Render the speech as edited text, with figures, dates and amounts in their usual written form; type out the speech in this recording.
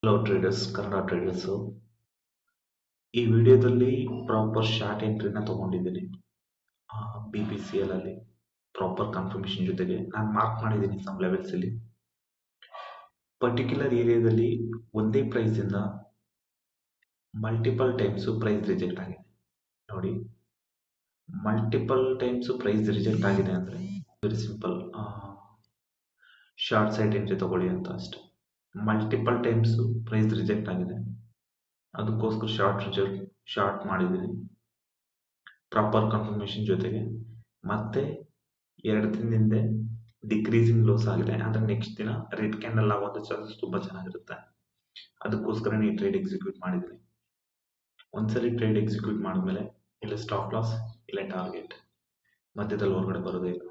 Hello traders, Kannada traders. ಈ ವಿಡಿಯೋದಲ್ಲಿ proper short ಎಂಟ್ರಿನ ತಗೊಂಡಿದ್ದೀನಿ. BPCL ಅಲ್ಲಿ ಪ್ರಾಪರ್ ಕನ್ಫರ್ಮೇಷನ್ ಜೊತೆಗೆ ನಾನು ಮಾರ್ಕ್ ಮಾಡಿದ್ದೀನಿ ಸಮ್ ಲೆವೆಲ್ಸ್ ಅಲ್ಲಿ. ಪರ್ಟಿಕ್ಯುಲರ್ ಏರಿಯಾದಲ್ಲಿ ಒಂದೇ ಪ್ರೈಸ್ ಇಂದ ಮಲ್ಟಿಪಲ್ ಟೈಮ್ಸ್ ಪ್ರೈಸ್ ರಿಜೆಕ್ಟ್ ಆಗಿದೆ. ನೋಡಿ, ಮಲ್ಟಿಪಲ್ ಟೈಮ್ಸ್ ಪ್ರೈಸ್ ರಿಜೆಕ್ಟ್ ಆಗಿದೆ ಅಂದ್ರೆ very simple, short side entry ತಗೊಳ್ಳಿ ಅಂತ ಅಷ್ಟೆ. ಮಲ್ಟಿಪಲ್ ಟೈಮ್ಸ್ ಪ್ರೈಸ್ ರಿಜೆಕ್ಟ್ ಆಗಿದೆ, ಅದಕ್ಕೋಸ್ಕರ ಶಾರ್ಟ್ ಮಾಡಿದ್ದೀನಿ ಪ್ರಾಪರ್ ಕನ್ಫರ್ಮೇಷನ್ ಜೊತೆಗೆ. ಮತ್ತೆ 2 ದಿನದಿಂದ ಡಿಕ್ರೀಸಿಂಗ್ ಲೋಸ್ ಆಗಿದೆ, ಅಂದ್ರೆ ನೆಕ್ಸ್ಟ್ ದಿನ ರೆಡ್ ಕ್ಯಾಂಡಲ್ ಆಗೋದು ಚಾನ್ಸಸ್ ತುಂಬಾ ಚೆನ್ನಾಗಿರುತ್ತೆ. ಅದಕ್ಕೋಸ್ಕರ ಈ ಟ್ರೇಡ್ ಎಕ್ಸಿಕ್ಯೂಟ್ ಮಾಡಿದ್ದೀನಿ. ಒಂದ್ಸರಿ ಟ್ರೇಡ್ ಎಕ್ಸಿಕ್ಯೂಟ್ ಮಾಡಿದ್ಮೇಲೆ ಇಲ್ಲ ಸ್ಟಾಪ್ ಲಾಸ್ ಇಲ್ಲ ಟಾರ್ಗೆಟ್, ಮಧ್ಯದಲ್ಲಿ ಹೊರಗಡೆ ಬರೋದೇ ಇಲ್ಲ.